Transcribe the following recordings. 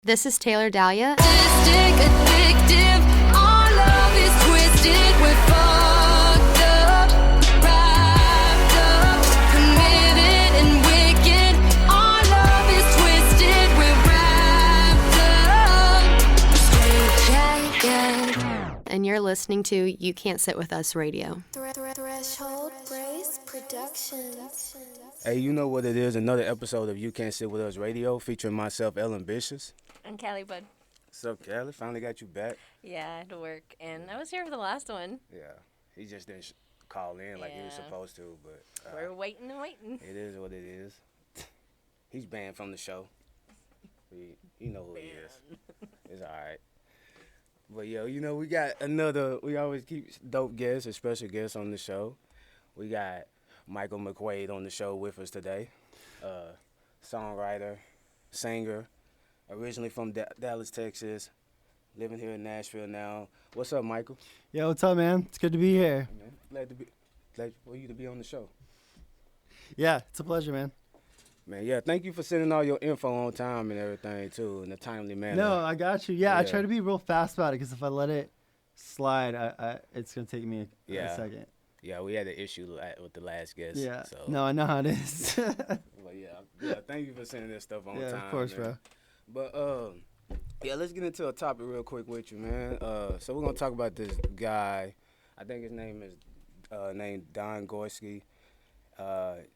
This is Taylor Dahlia. Addictive, our love is twisted, we're fucked up, wrapped up, committed and wicked. Our love is twisted, we're wrapped up, straight jacket. And you're listening to You Can't Sit With Us Radio. Threshold Brace Productions. Hey, you know what it is? Another episode of You Can't Sit With Us Radio featuring myself, Ambitious. I'm Callie, bud. What's up, Callie? Finally got you back. Yeah, I had to work, and I was here for the last one. Yeah, he just didn't call in like he was supposed to, but... We're waiting and waiting. It is what it is. He's banned from the show. You know who he is. It's all right. But, yo, you know, we always keep dope guests, a special guest on the show. We got Michael McQuaid on the show with us today. Songwriter, singer, originally from Dallas, Texas, living here in Nashville now. What's up, Michael? Yo, what's up, man? It's good to be here. Glad for you to be on the show. Yeah, it's a pleasure, man. Man, yeah, thank you for sending all your info on time and everything, too, in a timely manner. No, I got you. Yeah, I try to be real fast about it because if I let it slide, it's going to take me a second. Yeah, we had an issue with the last guest. Yeah. So. No, I know how it is. But yeah, thank you for sending this stuff on time. Yeah, of course, man. Bro. But, yeah, let's get into a topic real quick with you, man. So we're going to talk about this guy. I think his name is named Don Gorski.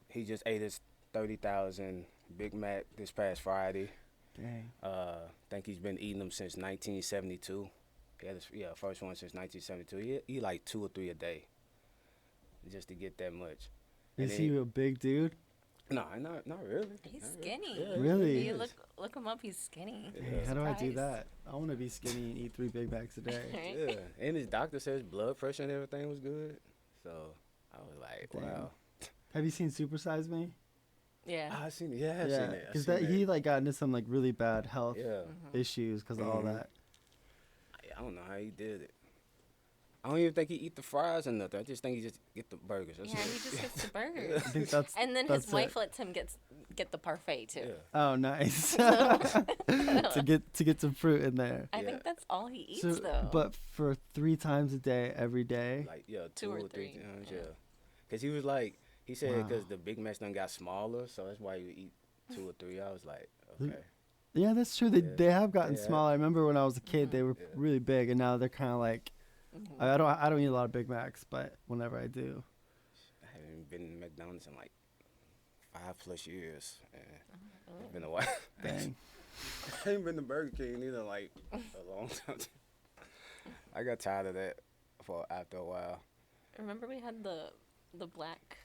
He just ate his 30,000 Big Mac this past Friday. Dang. I think he's been eating them since 1972. He had his first one since 1972. He eat like 2 or 3 a day just to get that much. Is he a big dude? No, not really. He's skinny. Yeah, Really? You look him up. He's skinny. Hey, how do I do Surprise. that? I want to be skinny and eat 3 Big Macs a day. Yeah, and his doctor says blood pressure and everything was good. So I was like, Damn. wow. Have you seen Super Size Me? Yeah. I've seen it. Yeah, I've seen it. Because he got into some like really bad health Mm-hmm. issues because of all that. I don't know how he did it. I don't even think he eat the fries or nothing. I just think he just get the burgers. That's Yeah, it. he just gets the burgers. I think that's And then that's his wife lets him get the parfait too. Yeah. Oh, nice. to get some fruit in there. I Yeah. think that's all he eats though. But for 3 times a day, every day. Like, 2 or 3 times, yeah. Because he was like, he said Wow. because the Big Macs done got smaller, so that's why you eat 2 or 3. I was like, okay. Yeah, that's true. They have gotten Yeah. smaller. I remember when I was a kid, they were really big, and now they're kind of like. I don't eat a lot of Big Macs, but whenever I do. I haven't been in McDonald's in like 5+ years. It's been a while. Dang. I ain't been to Burger King either like a long time. I got tired of that after a while. Remember we had the black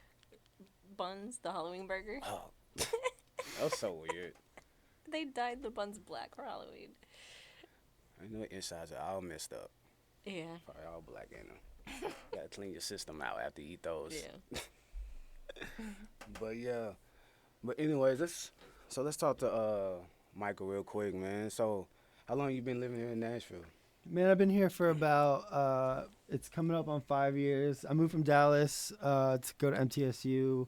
buns, the Halloween burger? Oh, that was so weird. They dyed the buns black for Halloween. I know the insides are all messed up. Yeah. Probably all black in them. Gotta clean your system out after you eat those. Yeah. But anyways, let's talk to Michael real quick, man. So, how long you been living here in Nashville? Man, I've been here for about, it's coming up on 5 years. I moved from Dallas to go to MTSU,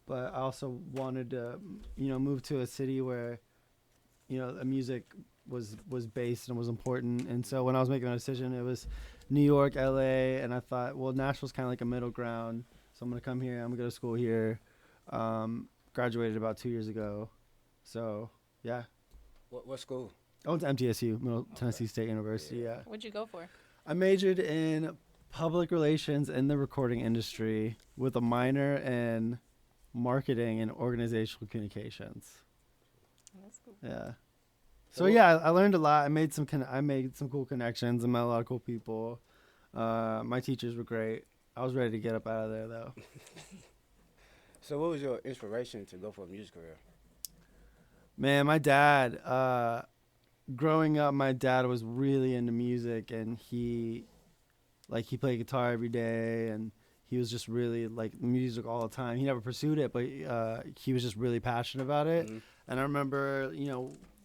but I also wanted to, move to a city where, the music was based and was important. And so when I was making my decision, it was New York, LA, and I thought, well, Nashville's kind of like a middle ground. So I'm going to come here. I'm going to go to school here. Graduated about 2 years ago. So, yeah. What school? I went to MTSU, Middle Tennessee State University, yeah. What'd you go for? I majored in public relations in the recording industry with a minor in marketing and organizational communications. That's cool. Yeah. So yeah, I learned a lot. I made some cool connections and met a lot of cool people. My teachers were great. I was ready to get up out of there though. So what was your inspiration to go for a music career? Man, my dad, growing up, my dad was really into music, and he played guitar every day, and he was just really like music all the time. He never pursued it, but he was just really passionate about it. Mm-hmm. And I remember,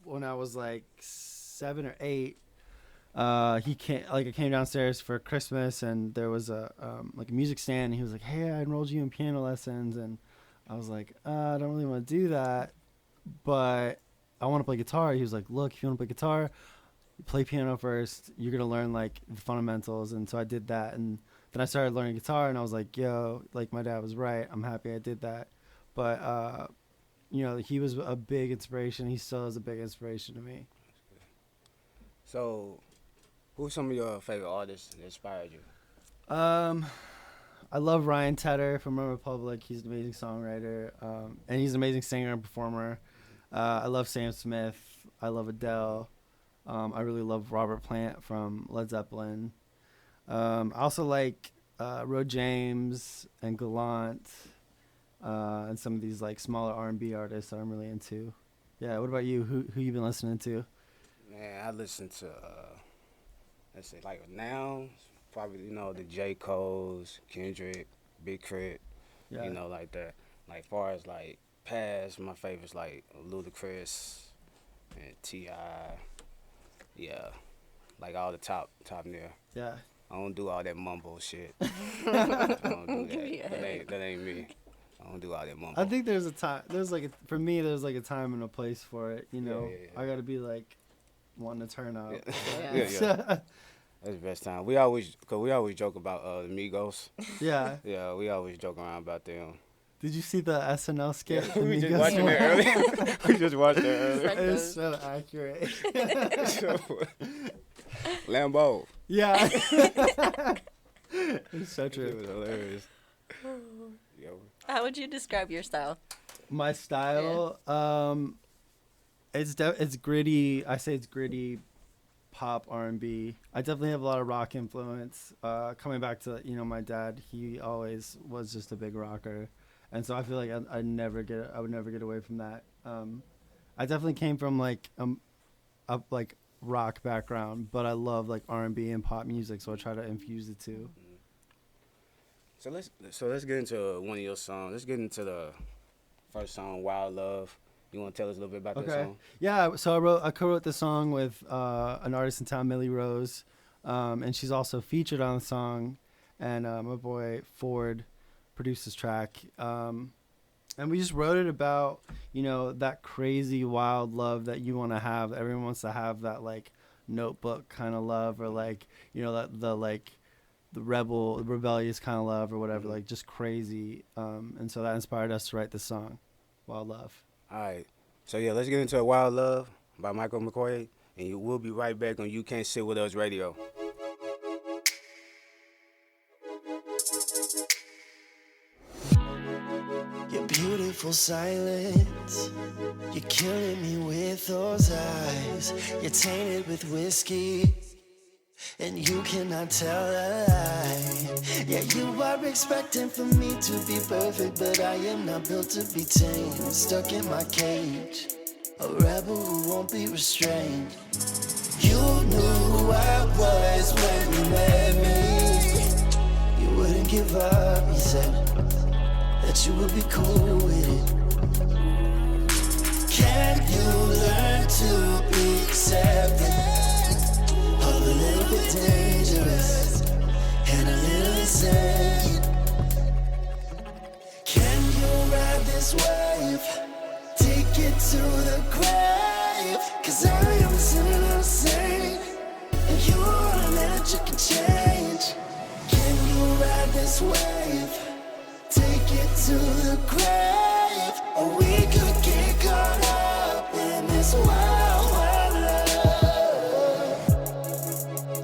when I was like 7 or 8, I came downstairs for Christmas, and there was a music stand, and he was like, "Hey, I enrolled you in piano lessons," and I was like, "I don't really want to do that," but I want to play guitar. He was like, look, if you want to play guitar, play piano first. You're going to learn like the fundamentals. And so I did that. And then I started learning guitar and I was like, yo, like my dad was right. I'm happy I did that. But, you know, he was a big inspiration. He still is a big inspiration to me. So, who's some of your favorite artists that inspired you? I love Ryan Tedder from One Republic. He's an amazing songwriter, and he's an amazing singer and performer. I love Sam Smith. I love Adele. I really love Robert Plant from Led Zeppelin. I also like Ro James and Gallant, and some of these like smaller R&B artists that I'm really into. Yeah, what about you? Who you been listening to? Man, I listen to, let's see, like now, probably, you know, the J. Cole's, Kendrick, Big Crit, Yeah. you know, like that. Like, far as, like, past, my favorites, like, Ludacris and T.I., yeah, like, all the top near. Yeah. I don't do all that mumble shit. I don't do Give me a that. That ain't me. I don't do all that mumble. I think there's a time. For me, there's like a time and a place for it. You know, yeah. I gotta be like wanting to turn up. Yeah. That's the best time. We always joke about the Migos. Yeah. Yeah, we always joke around about them. Did you see the SNL skit? We The just Migos watching one? it earlier. We just watched it earlier. It's so accurate. Lambo. Yeah. It's so It true. was hilarious. Yo. How would you describe your style? My style, it's gritty. I say it's gritty pop R&B. I definitely have a lot of rock influence. Coming back to, you know, my dad, he always was just a big rocker. And so I feel like I would never get away from that. I definitely came from like a like rock background, but I love like R&B and pop music, so I try to infuse it too. So let's get into one of your songs. Let's get into the first song, Wild Love. You want to tell us a little bit about that song? Yeah, so I co-wrote this song with an artist in town, Millie Rose, and she's also featured on the song. And my boy Ford produced this track, and we just wrote it about, you know, that crazy wild love that you want to have. Everyone wants to have that like Notebook kind of love, or like, you know, that the rebellious kind of love, or whatever, like just crazy. And so that inspired us to write this song, Wild Love. All right. So, yeah, let's get into Wild Love by Michael McQuaid, and we'll be right back on You Can't Sit With Us Radio. Your beautiful silence, you're killing me with those eyes. You're tainted with whiskey, and you cannot tell a lie. Yeah, you are expecting for me to be perfect, but I am not built to be tamed. Stuck in my cage, a rebel who won't be restrained. You knew who I was when you met me. You wouldn't give up, you said that you would be cool with it. Can you learn to be accepted of a little bit dangerous and a little insane? Can you ride this wave, take it to the grave? 'Cause I am a sinner, not a saint, and you are an electric change. Can you ride this wave, take it to the grave, or we could get caught up in this wild, wild love.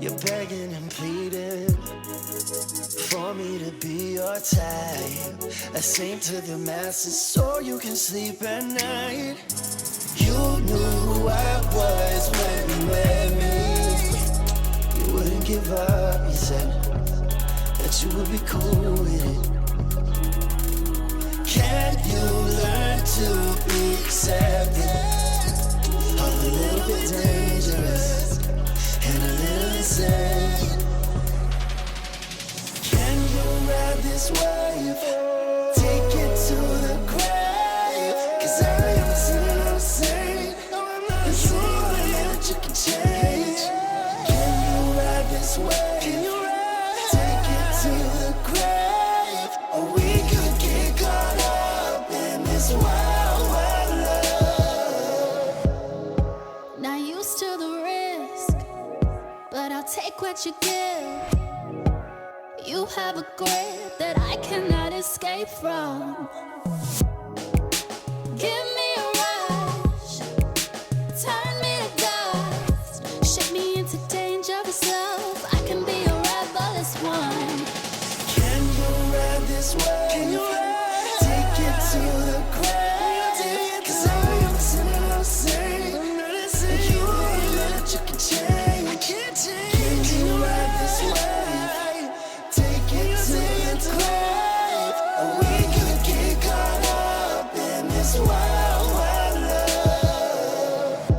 You're begging and pleading for me to be your type, a saint to the masses so you can sleep at night. You knew who I was when you met me. You wouldn't give up, you said that you would be cool with it. Can you learn to be accepted of a little bit dangerous and a little insane? Can you ride this wave, take it to the grave? 'Cause I am a sinner, not a saint, and you are an electric change. Can you ride this wave, take it to the grave, or we could get caught up in this wild, wild love. take what you give. You have a grip that I cannot escape from. Give me a rush, turn me to dust, shake me into dangerous love. I can be a rebellious one. Can you ride this wave? Can you ride? Take it to the grave. 'Cause I'm sinning, I'm saying, and you ain't that you can change. Can you ride this wave? Take it to the grave. Or we could get caught up in this wild, wild love.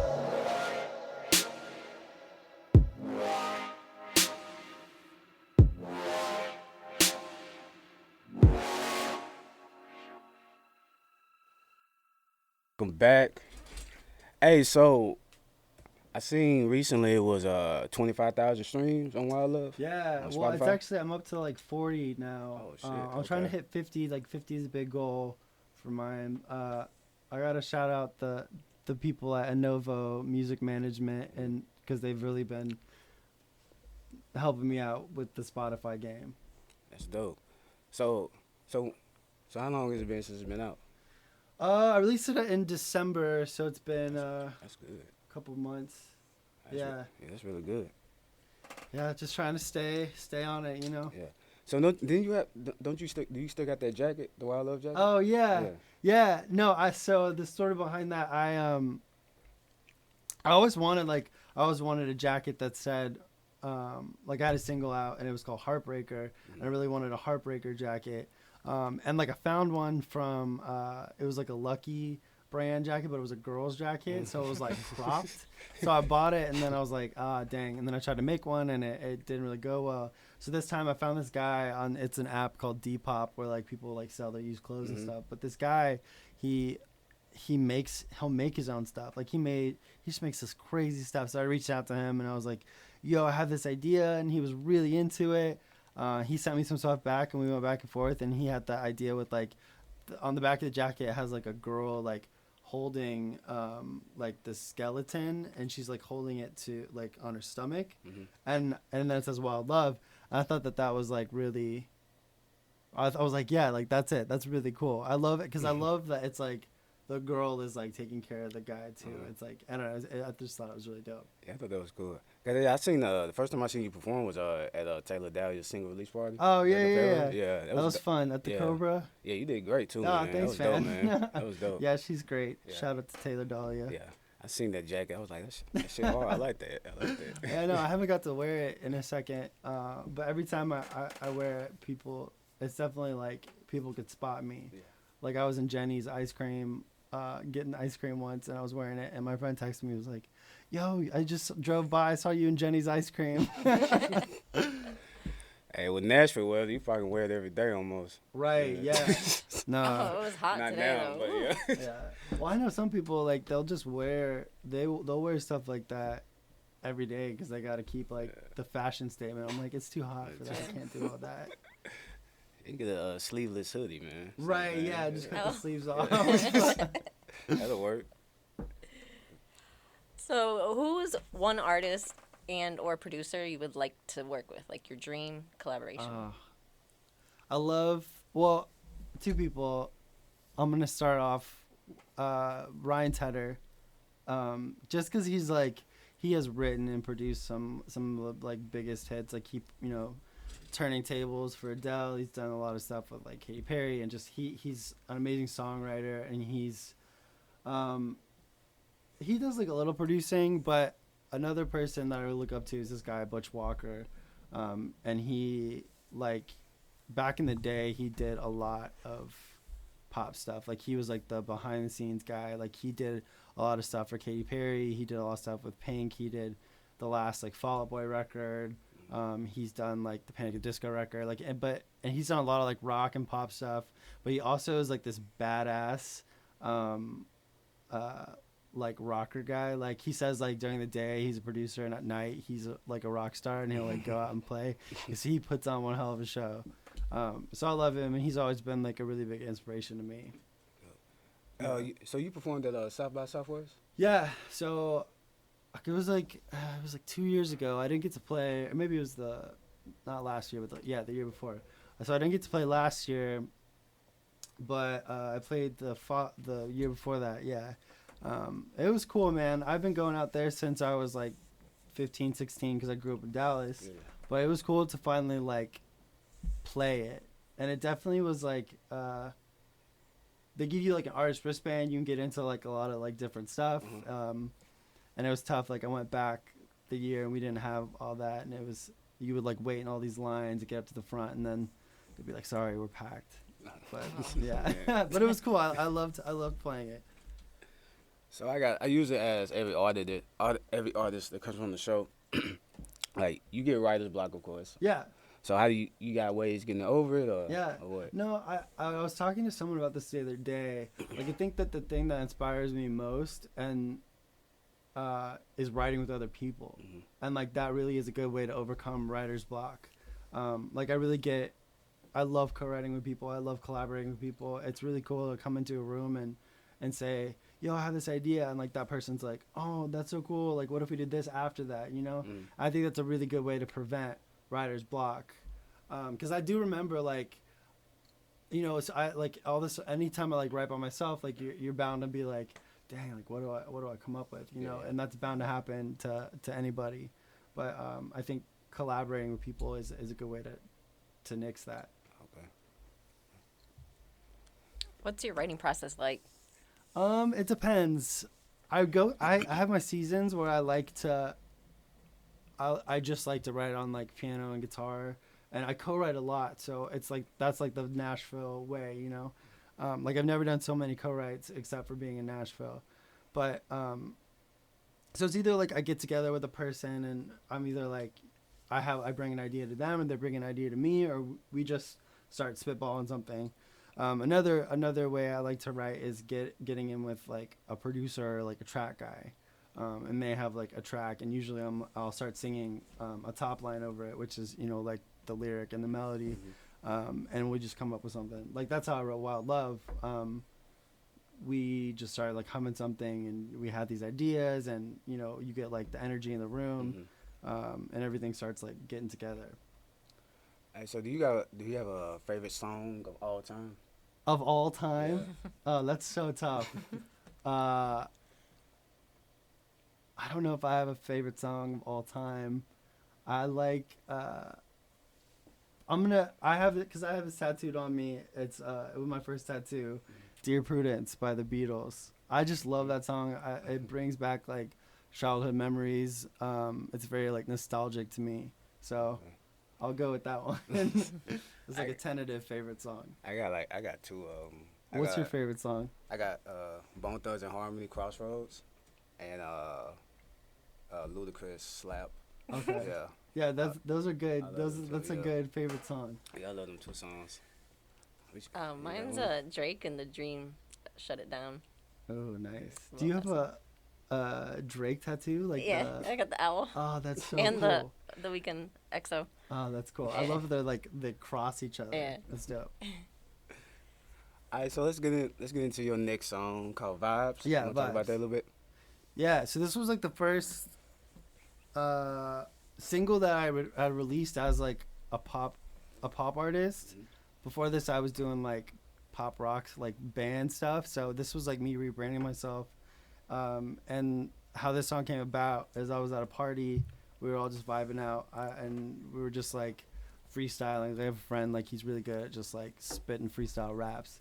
Welcome back. Hey, so I seen recently it was 25,000 streams on Wild Love. Yeah, On well, it's Spotify? actually I'm up to like 40 now. Oh, shit, I'm trying to okay. hit 50. Like 50 is a big goal for mine. I gotta shout out the people at Innovo Music Management, and because they've really been helping me out with the Spotify game. That's dope. So how long has it been since it's been out? I released it in December, so it's been That's good. a couple months. That's Yeah. that's really good. Yeah, just trying to stay on it, you know. Yeah. So don't you do you still got that jacket, the Wild Love jacket? Oh yeah. No, so the story behind that, I always wanted a jacket that said like I had a single out and it was called Heartbreaker, and I really wanted a Heartbreaker jacket. And like I found one from it was like a Lucky brand jacket, but it was a girl's jacket, so it was like cropped. So I bought it, and then I was like, dang. And then I tried to make one, and it didn't really go well. So this time I found this guy on, it's an app called Depop where like people like sell their used clothes and stuff. But this guy, he'll make his own stuff. Like he just makes this crazy stuff. So I reached out to him and I was like, yo, I have this idea, and he was really into it. He sent me some stuff back, and we went back and forth, and he had the idea with like on the back of the jacket it has like a girl like holding like the skeleton, and she's like holding it to like on her stomach, and then it says Wild Love. And I thought that was like really, I was like, yeah, like that's it, that's really cool. I love it because I love that it's like the girl is like taking care of the guy too. It's like, I don't know, I just thought it was really dope. Yeah, I thought that was cool. 'Cause I seen the first time I seen you perform was at Taylor Dahlia's single release party. Oh yeah, At the yeah, Fairway. yeah. Yeah, That was fun at the yeah. Cobra. Yeah, you did great too, Oh, man. thanks, that was man. dope, man. That was dope. Yeah, she's great. Yeah. Shout out to Taylor Dahlia. Yeah, I seen that jacket. I was like, that shit hard. I like that. I like that. Yeah, no, I haven't got to wear it in a second. But every time I wear it, it's definitely like people could spot me. Yeah. Like I was in Jenny's ice cream, getting ice cream once, and I was wearing it, and my friend texted me, he was like, yo, I just drove by, I saw you in Jenny's ice cream. Hey, with Nashville weather, you fucking wear it every day almost. Right, yeah. No. Oh, it was hot Not today now, though. but yeah. Yeah. Well, I know some people like they'll just they'll wear stuff like that every day because they got to keep like the fashion statement. I'm like, it's too hot for that. I can't do all that. You can get a sleeveless hoodie, man. Right? Man. Yeah. Just cut the Oh. sleeves off. That'll work. So, who's one artist and or producer you would like to work with, like your dream collaboration? I love two people. I'm gonna start off Ryan Tedder, just because he's like he has written and produced some of the like biggest hits. Like he turning tables for Adele. He's done a lot of stuff with like Katy Perry, and just he's an amazing songwriter, and he does like a little producing. But another person that I look up to is this guy Butch Walker, and he like back in the day he did a lot of pop stuff. Like he was like the behind the scenes guy. Like he did a lot of stuff for Katy Perry. He did a lot of stuff with Pink. He did the last like Fall Out Boy record. He's done like the Panic at Disco record. Like and he's done a lot of like rock and pop stuff. But he also is like this badass like rocker guy. Like he says like during the day he's a producer, and at night he's like a rock star, and he'll like go out and play because he puts on one hell of a show. So I love him, and he's always been like a really big inspiration to me. So you performed at South by Southwest? Yeah, so it was like 2 years ago. I didn't get to play, or maybe it was not last year, but the year before. So I didn't get to play last year, but I played the year before that. Yeah, it was cool, man. I've been going out there since I was like 15, 16, because I grew up in Dallas. Yeah. But it was cool to finally like play it, and it definitely was like they give you like an artist wristband. You can get into like a lot of like different stuff, and it was tough. Like I went back the year and we didn't have all that, and it was you would like wait in all these lines to get up to the front, and then they'd be like, "Sorry, we're packed." But yeah, but it was cool. I loved playing it. So I use it as every artist that comes on the show. Like you get writer's block, of course. Yeah. So how do you got ways getting over it, or Yeah. or what? No, I was talking to someone about this the other day. Like I think that the thing that inspires me most and is writing with other people, and like that really is a good way to overcome writer's block. Like I love co-writing with people. I love collaborating with people. It's really cool to come into a room and say, yo, I have this idea, and like that person's like, oh, that's so cool, like what if we did this after that, you know? I think that's a really good way to prevent writer's block, because I do remember like, you know, it's, I like all this, anytime I like write by myself, like you're bound to be like, dang, like what do I come up with, you know? And that's bound to happen to anybody, but I think collaborating with people is a good way to nix that. Okay. What's your writing process like? It depends. I have my seasons where I just like to write on like piano and guitar, and I co-write a lot. So it's like, that's like the Nashville way, you know? Like I've never done so many co-writes except for being in Nashville. But, so it's either like I get together with a person and I'm either like, I bring an idea to them and they bring an idea to me, or we just start spitballing something. Another way I like to write is getting in with like a producer or like a track guy, and they have like a track, and usually I'll start singing a top line over it, which is, you know, like the lyric and the melody, and we just come up with something. Like that's how I wrote Wild Love. We just started like humming something, and we had these ideas, and you know, you get like the energy in the room, and everything starts like getting together. Hey, so do you have a favorite song of all time? Of all time? Yeah. Oh, that's so tough. I don't know if I have a favorite song of all time. I like, I have it because I have it tattooed on me. It was my first tattoo, Dear Prudence by the Beatles. I just love that song. It brings back like childhood memories. It's very like nostalgic to me. So I'll go with that one. It's like a tentative favorite song. I got two of them. What's your favorite song? I got Bone Thugs and Harmony, Crossroads, and Ludacris, Slap. Okay. Yeah. Yeah, those are good. That's a yeah. good favorite song. Yeah, I love them two songs. Mine's Drake and The Dream, Shut It Down. Oh, nice. Love Do you that have a Drake tattoo? Like Yeah, I got the owl. Oh, that's so and cool. the Weeknd EXO. Oh, that's cool. I love they cross each other. Yeah. That's dope. All right, so let's get into your next song called Vibes. Yeah, Wanna talk about Vibes. that a little bit. Yeah, so this was like the first single that I released as like a pop artist. Before this, I was doing like pop rock, like band stuff. So this was like me rebranding myself. And how this song came about is I was at a party. We were all just vibing out, and we were just like freestyling. I have a friend, like he's really good at just like spitting freestyle raps.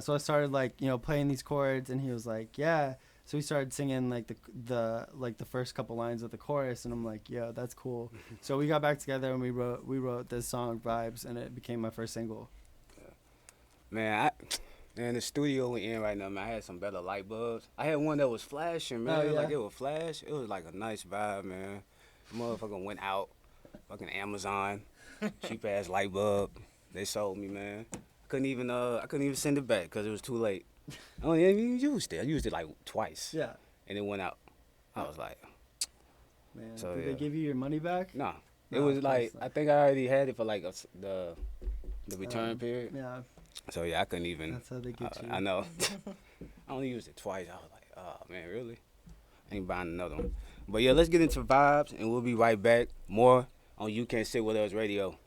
So I started like, you know, playing these chords, and he was like, yeah. So we started singing like the first couple lines of the chorus, and I'm like, yeah, that's cool. So we got back together and we wrote this song Vibes, and it became my first single. Man, in the studio we in right now, man, I had some better light bulbs. I had one that was flashing, man. Oh, yeah. Like it would flash. It was like a nice vibe, man. Motherfucker went out, fucking Amazon, cheap ass light bulb. They sold me, man. I couldn't even send it back because it was too late. I don't even use it. I used it like twice. Yeah. And it went out. I was like, Man, So, did yeah. they give you your money back? nah. It No, was of like, course not. I think I already had it for like the return period. Yeah, So yeah, I couldn't even. that's how they get you. I know. I only used it twice. I was like, oh man, really? I ain't buying another one. But yeah, let's get into vibes, and we'll be right back. More on You Can't Sit With Us Radio.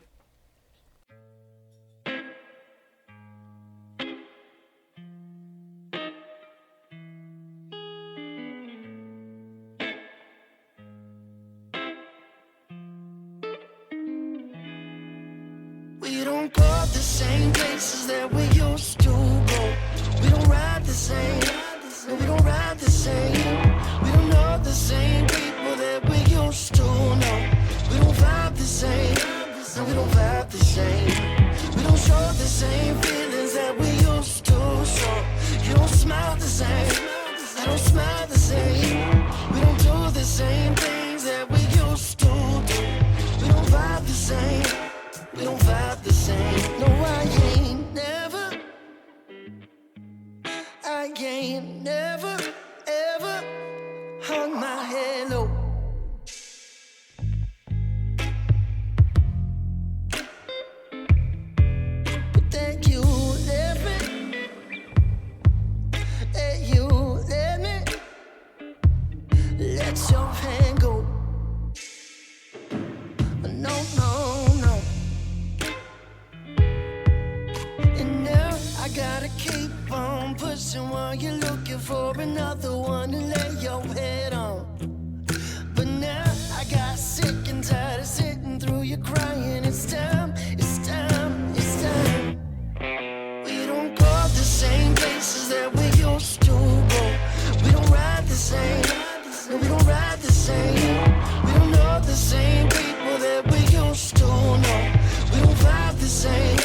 We don't go the same places that we used to go. We don't ride the same. No, we don't ride the same. We don't know the same people that we used to know. We don't vibe the same. No, we don't vibe the same. We don't show the same feelings that we used to show. You don't smile the same. I don't smile the same. We don't do the same things that we used to do. We don't vibe the same. We don't vibe the same. No, I ain't never. I ain't never, ever hung my head low. But then you let me. And you let me. Let your hand go. No, no, no. And now I gotta keep on pushing while you're looking for another one to lay your head on. But now I got sick and tired of sitting through you crying. It's time, it's time, it's time. We don't go the same places that we used to go. We don't ride the same. No, we don't ride the same. We don't know the same people that we used to know. We don't vibe the same.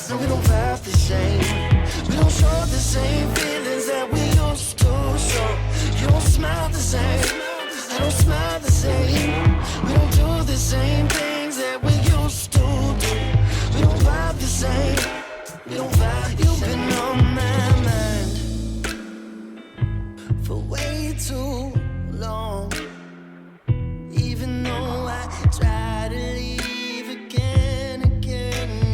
No, we don't vibe the same. We don't show the same feelings that we used to show. You don't smile the same. I don't smile the same. We don't do the same things that we used to do. We don't vibe the same. We don't vibe the same. You've been on my mind for way too long. Even though I try to leave again,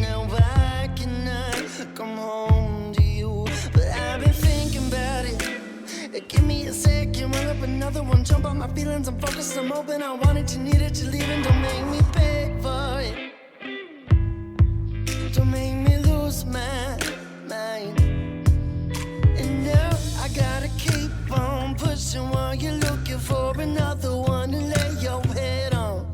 now why can I come home to you? But I've been thinking about it. Give me a second, roll up another one, jump on my feelings, I'm focused, I'm open, I want it, you need it, you're leaving, don't make me beg for it. Don't make me lose my mind. And now I gotta keep on pushing while you're looking for another one to lay your head on.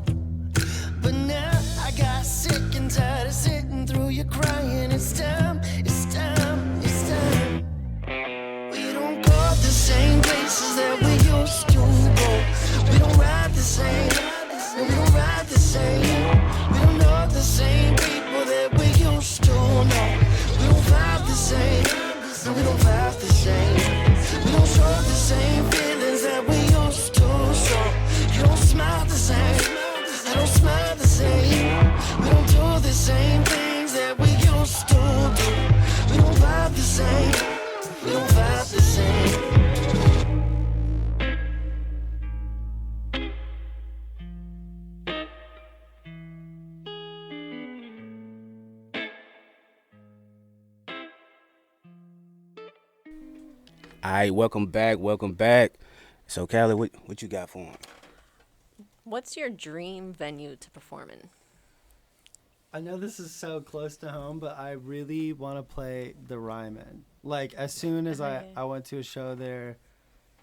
But now I got sick and tired of sitting through you crying. It's time, it's time, it's time. We don't go the same places that we used to go. We don't ride the same. No, we don't ride the same. We don't know the same people that we used to know. We don't vibe the same. No, we don't vibe the same. We don't show the same feelings that we used to show. You don't smile the same. I don't smile the same. We don't do the same things that we used to do. We don't vibe the same. We don't vibe the same. All right, welcome back, welcome back. So, Callie, what you got for him? What's your dream venue to perform in? I know this is so close to home, but I really want to play the Ryman. Like, as soon as I went to a show there,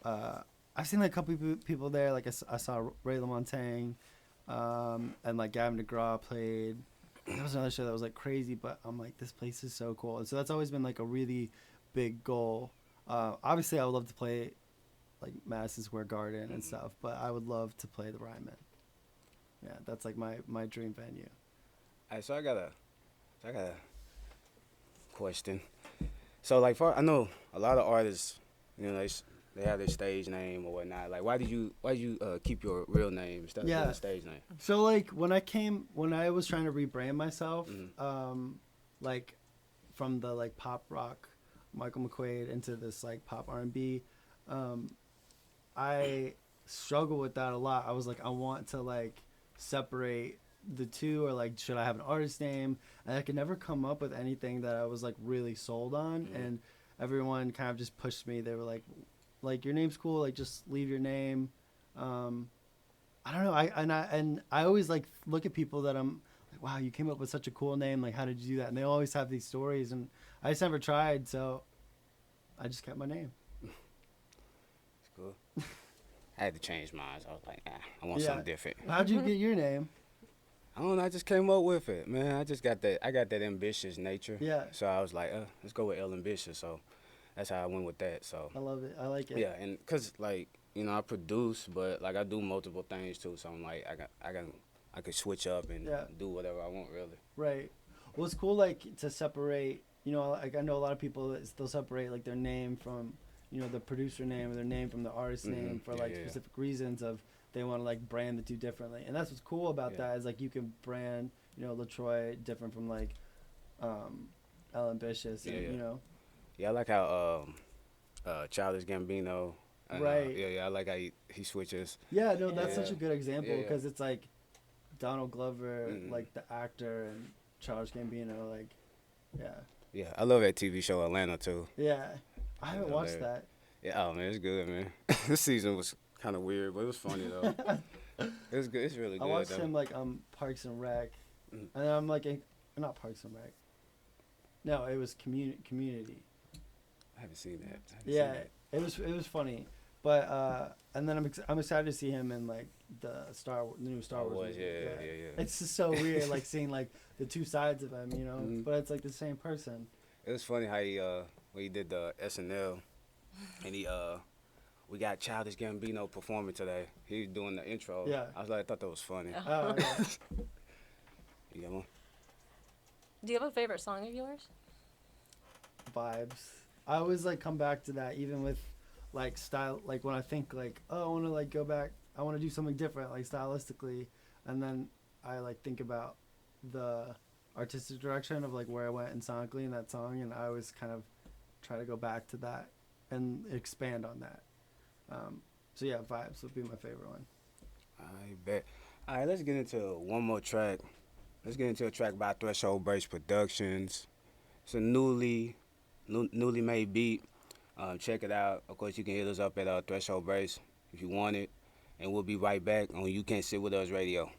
I've seen like a couple people there. Like, I saw Ray LaMontagne, and like Gavin DeGraw played. That was another show that was like crazy, but I'm like, this place is so cool. And so that's always been like a really big goal. Obviously, I would love to play like Madison Square Garden and stuff, but I would love to play the Ryman. Yeah, that's like my dream venue. All right, so I got a question. So, like, I know a lot of artists, you know, they have their stage name or whatnot. Like, why did you keep your real name instead of the stage name? So, like, when I was trying to rebrand myself, like, from the like pop rock Michael McQuaid into this like pop R&B, I struggle with that a lot. I was like, I want to like separate the two, or like, should I have an artist name? And I could never come up with anything that I was like really sold on. And everyone kind of just pushed me. They were like your name's cool, like just leave your name. I don't know. I always like look at people that I'm like, wow, you came up with such a cool name. Like, how did you do that? And they always have these stories, and I just never tried, so I just kept my name. It's cool. I had to change mine. So I was like, I want something different. How'd you get your name? I don't know. I just came up with it, man. I just got that. I got that ambitious nature. Yeah. So I was like, let's go with ambitious. So that's how I went with that. So. I love it. I like it. Yeah, and cause like I produce, but like I do multiple things too. So I'm like, I could switch up and do whatever I want, really. Right. Well, it's cool, like, to separate. Like, I know a lot of people that still separate like their name from, the producer name or their name from the artist name for like specific reasons of they want to like brand the two differently. And that's what's cool about that is like you can brand, LaTroy different from like, Ambitious. And, Yeah, I like how Childish Gambino. Right. I like how he switches. Yeah, no, that's such a good example Yeah. because it's like Donald Glover, like the actor, and Charles Gambino, like, Yeah, I love that TV show Atlanta too. Yeah, I haven't watched that. Yeah, oh man, it's good, man. This season was kind of weird, but it was funny though. It was good. It's really good. I watched though. him like Parks and Rec, and I'm like, not Parks and Rec. No, it was Community. I haven't seen that. It was funny, but and then I'm excited to see him in like the new Star Wars. Yeah. It's just so weird, like seeing like the two sides of him, but it's like the same person. It was funny how he when he did the SNL, and we got Childish Gambino performing today. He was doing the intro. Yeah. I thought that was funny. Oh, yeah. You got one? Do you have a favorite song of yours? Vibes. I always like come back to that, even with like style, like when I think like, oh, I want to like go back, I want to do something different, like stylistically, and then I like think about the artistic direction of like where I went and sonically in that song, and I always kind of try to go back to that and expand on that. So yeah, Vibes would be my favorite one. I bet. All right, let's get into one more track. Let's get into a track by Threshold Brace Productions. It's a newly made beat. Check it out. Of course, you can hit us up at Threshold Brace if you want it. And we'll be right back on You Can't Sit With Us Radio.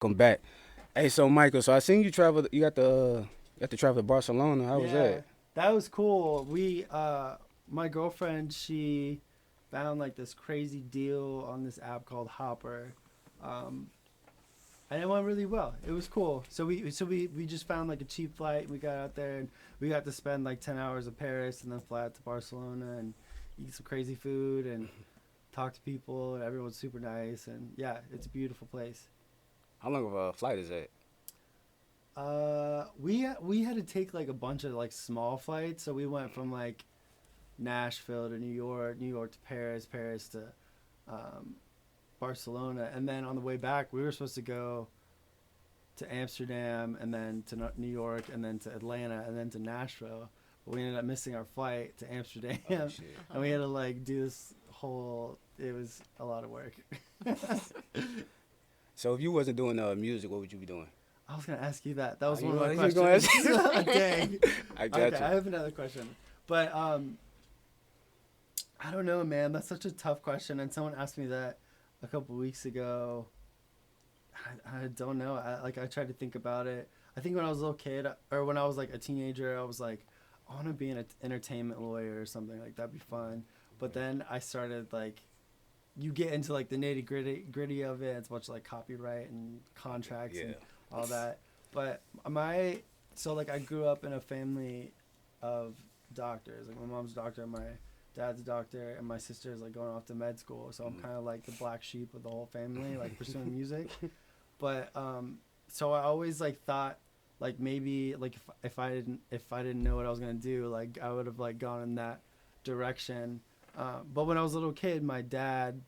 Come back. Hey, so Michael, so I seen you travel. You got to travel to Barcelona. How was that? That was cool. My girlfriend, she found like this crazy deal on this app called Hopper, and it went really well. It was cool. So we just found like a cheap flight. We got out there and we got to spend like 10 hours in Paris and then fly out to Barcelona and eat some crazy food and talk to people. And everyone's super nice, and yeah, it's a beautiful place. How long of a flight is that? We had to take like a bunch of like small flights. So we went from like Nashville to New York, New York to Paris, Paris to Barcelona, and then on the way back we were supposed to go to Amsterdam and then to New York and then to Atlanta and then to Nashville. But we ended up missing our flight to Amsterdam, Oh, shit. and we had to like do this whole. It was a lot of work. So if you wasn't doing music, what would you be doing? I was gonna ask you that. That was Oh, one of you my was gonna questions. Dang. I got Okay, you. I have another question, but I don't know, man. That's such a tough question, and someone asked me that a couple weeks ago. I don't know. I tried to think about it. I think when I was a little kid, or when I was like a teenager, I was like, I want to be an entertainment lawyer or something like that'd be fun. But then I started like, you get into like the nitty gritty of it. It's much like copyright and contracts and all that. But I grew up in a family of doctors. Like my mom's a doctor, my dad's a doctor, and my sister's like going off to med school. So I'm kind of like the black sheep of the whole family, like pursuing music. But so I always like thought like maybe like if I didn't know what I was gonna do, like I would have like gone in that direction. But when I was a little kid, my dad,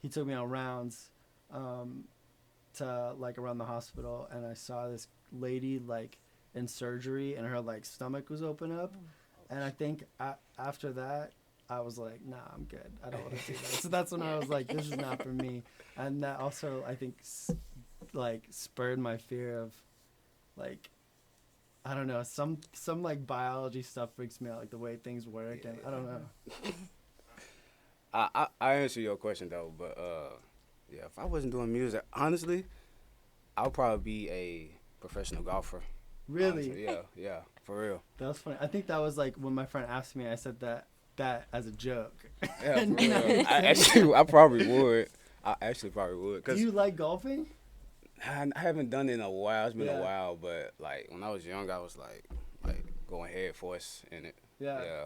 he took me on rounds to like around the hospital, and I saw this lady like in surgery, and her like stomach was open up, and I think after that I was like, nah, I'm good. I don't want to do that. So that's when I was like, this is not for me, and that also I think like spurred my fear of like, I don't know, some like biology stuff freaks me out, like the way things work, and I don't know. I answer your question though, but yeah, if I wasn't doing music, honestly, I'll probably be a professional golfer. Really? Honestly, yeah, for real. That was funny. I think that was like when my friend asked me, I said that as a joke. Yeah, for real. I probably would. I actually probably would. Do you like golfing? I haven't done it in a while. It's been Yeah. a while, but like when I was young, I was like going head first in it. Yeah.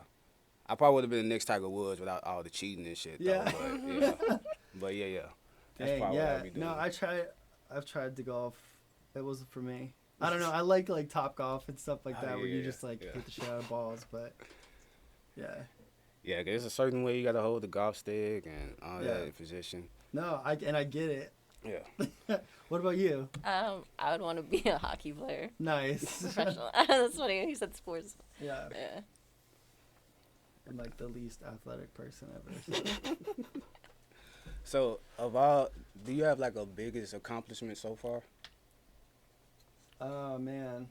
I probably would have been the next Tiger Woods without all the cheating and shit. Yeah. Though, but yeah. That's Dang, probably what yeah. I'd be doing. No, I've tried to golf. It wasn't for me. I don't know. I like Top Golf and stuff like that, where you just like hit the shit out of balls. But yeah. Yeah, there's a certain way you gotta hold the golf stick and all Yeah. that in position. No, I get it. Yeah. What about you? I would want to be a hockey player. Nice. Professional. That's funny. He said sports. Yeah. Yeah. I'm like the least athletic person ever. So, do you have like a biggest accomplishment so far? Oh man.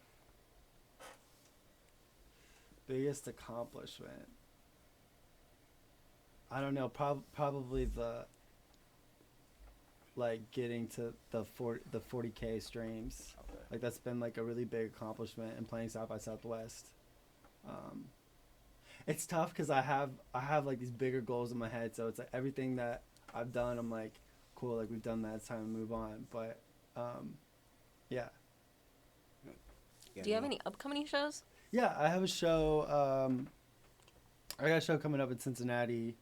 Biggest accomplishment. I don't know. Probably the like getting to the 40K streams. Okay. Like that's been like a really big accomplishment, and playing South by Southwest. It's tough because I have like these bigger goals in my head, so it's like everything that I've done, I'm like, cool, like we've done that, it's time to move on. But yeah. Do you have any upcoming shows? Yeah, I have a show. I got a show coming up in Cincinnati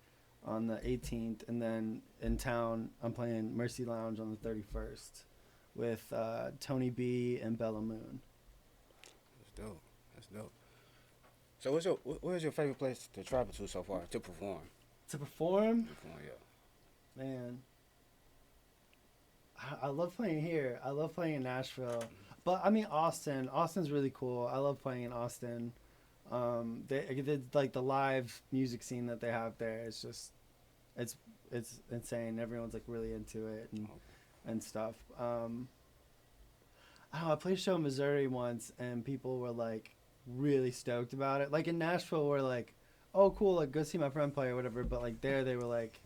on the 18th, and then in town I'm playing Mercy Lounge on the 31st with Tony B and Bella Moon. That's dope. So where's your favorite place to travel to so far to perform? To perform, Yeah. man, I love playing here. I love playing in Nashville, but I mean Austin's really cool. I love playing in Austin. They like the live music scene that they have there. It's just, it's insane. Everyone's like really into it and stuff. I don't know. I played a show in Missouri once, and people were like really stoked about it. Like in Nashville, we're like, oh cool, like go see my friend play or whatever. But like there, they were like,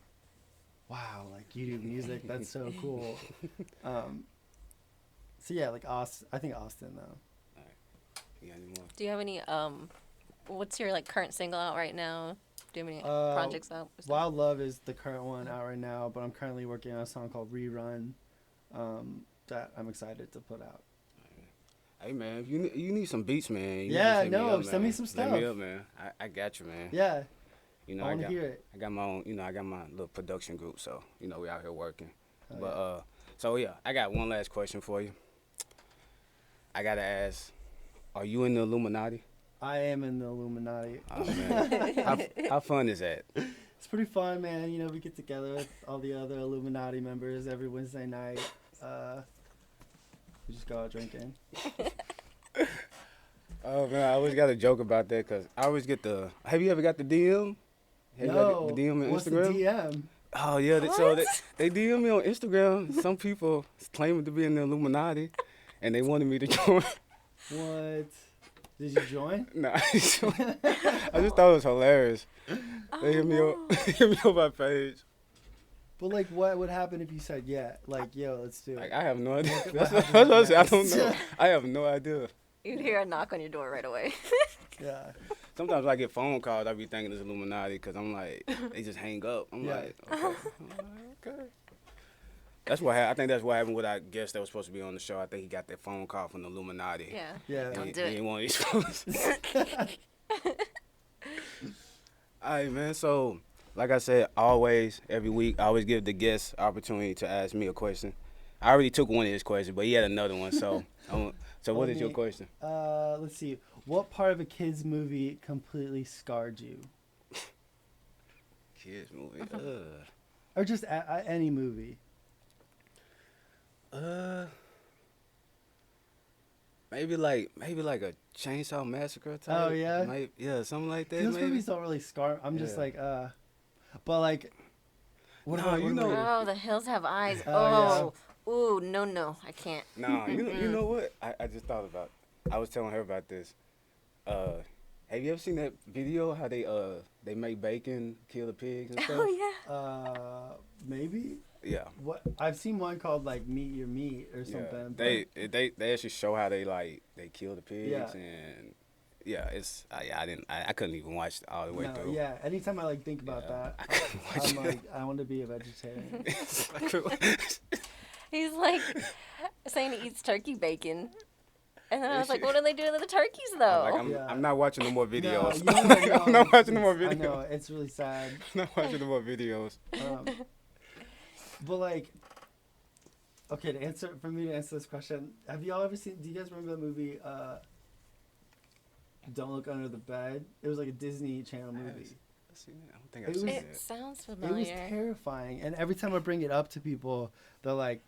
wow, like you do music, that's so cool. So yeah, like Austin. I think Austin though. You got any more? Do you have any what's your like current single out right now? Do you have any projects out? or something? Wild Love is the current one out right now, but I'm currently working on a song called Rerun that I'm excited to put out. Hey man, if you need some beats, man. You Yeah, just hit me no, up, send me man. some Let me stuff. up, man. I got you, man. Yeah, You know, I want to hear it. I got my own. You know, I got my little production group, so you know we out here working. Oh, But yeah. so yeah, I got one last question for you. I gotta ask, are you in the Illuminati? I am in the Illuminati. Oh man, how fun is that? It's pretty fun, man. You know, we get together with all the other Illuminati members every Wednesday night. We just go out drinking. Oh man, I always got a joke about that because I always get the. Have you ever got the DM? Have you No, got the DM on what's Instagram? the DM? Oh yeah, so they DM me on Instagram. Some people claiming to be in the Illuminati, and they wanted me to join. What? Did you join? Nah, I just thought it was hilarious. They hit me up, hit me on my page. But like, what would happen if you said yeah? Like, yo, let's do Like it. I have no idea. What That's happens what I said. I don't next? know. I have no idea. You'd hear a knock on your door right away. Yeah. Sometimes I get phone calls. I be thinking it's Illuminati because I'm like, they just hang up. I'm Yeah. like, okay. Okay. That's what I think that's what happened with our guest that was supposed to be on the show. I think he got that phone call from the Illuminati. Yeah. Yeah. And Don't he, do it. he didn't want to expose. All right, man. So, like I said, always, every week, I always give the guest opportunity to ask me a question. I already took one of his questions, but he had another one. So, what is your question? Let's see. What part of a kid's movie completely scarred you? Kids movie. Or just any movie? Maybe like a Chainsaw Massacre type. Oh, yeah? Yeah, something like that. Those maybe. movies don't really scar. I'm just Yeah. like, but like, what No, about, you what know- about- Oh, the hills have eyes. Oh, Ooh, no, I can't. Nah, you know what? I just thought about. I was telling her about this. Have you ever seen that video how they make bacon, kill the pigs and stuff? Oh yeah. Maybe. Yeah. What I've seen one called like Meet Your Meat or Yeah. something. They actually show how they kill the pigs Yeah. and yeah, it's I couldn't even watch it all the way No, through. yeah. Anytime I like think about Yeah, that, I couldn't watch I'm it. like, I want to be a vegetarian. He's like saying he eats turkey bacon. And then I was like, shit- what do they do to the turkeys though? Yeah. I'm not watching no more No, videos. you know, I'm not watching no more I know videos. it's really sad. I'm not watching no more videos. But like, okay, for me to answer this question, have y'all ever seen? Do you guys remember the movie Don't Look Under the Bed? It was like a Disney Channel movie. I don't think It I've seen was- It that. sounds It was familiar. terrifying, and every time I bring it up to people, they're like,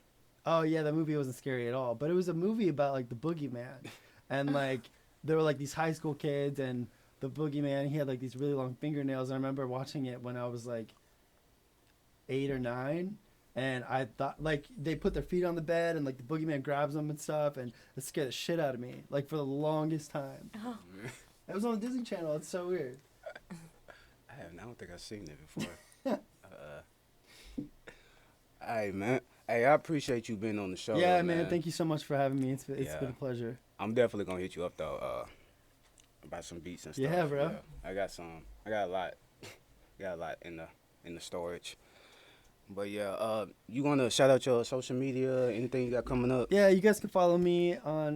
"Oh yeah, that movie wasn't scary at all." But it was a movie about like the boogeyman, and like there were like these high school kids, and the boogeyman, he had like these really long fingernails. I remember watching it when I was like 8 or 9, and I thought like they put their feet on the bed, and like the boogeyman grabs them and stuff, and it scared the shit out of me, like for the longest time. Oh. It was on the Disney Channel. It's so weird. I don't think I've seen it before. Hey man, hey, I appreciate you being on the show. Yeah, though, man. Thank you so much for having me. It's Yeah. been a pleasure. I'm definitely gonna hit you up though, about some beats and stuff. Yeah, bro. I got some. I got a lot. Got a lot in the storage. But yeah, you wanna shout out your social media? Anything you got coming up? Yeah, you guys can follow me on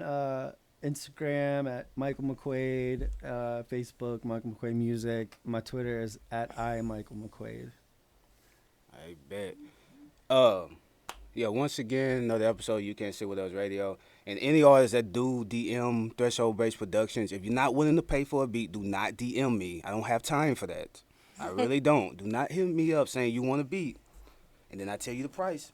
Instagram at Michael McQuaid, Facebook Michael McQuaid Music. My Twitter is at @IMichaelMcQuaid. I bet. Yeah, once again, another episode of You Can't Sit With Us Radio. And any artists that do DM Threshold Based Productions, if you're not willing to pay for a beat, do not DM me. I don't have time for that. I really don't. Do not hit me up saying you want a beat, and then I tell you the price,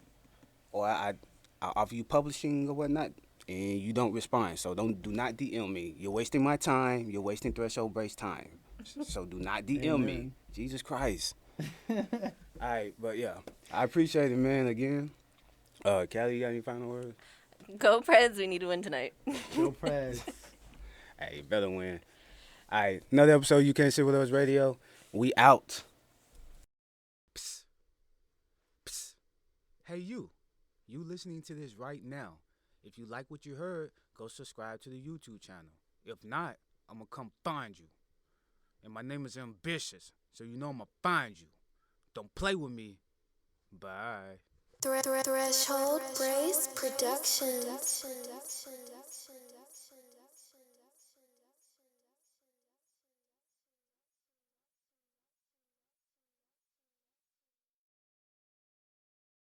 or I offer you publishing or whatnot, and you don't respond. So do not DM me. You're wasting my time. You're wasting Threshold Based time. So do not DM me. Amen. Jesus Christ. All right, but yeah, I appreciate it, man. Again, Callie, you got any final words? Go Preds, we need to win tonight. Go Preds. Hey, better win. All right, another episode of You Can't Sit With Us Radio. We out. Psst. Psst. Hey, you listening to this right now. If you like what you heard, go subscribe to the YouTube channel. If not, I'm going to come find you. And my name is Ambitious, so you know I'm going to find you. Don't play with me. Bye. Threshold Brace Productions.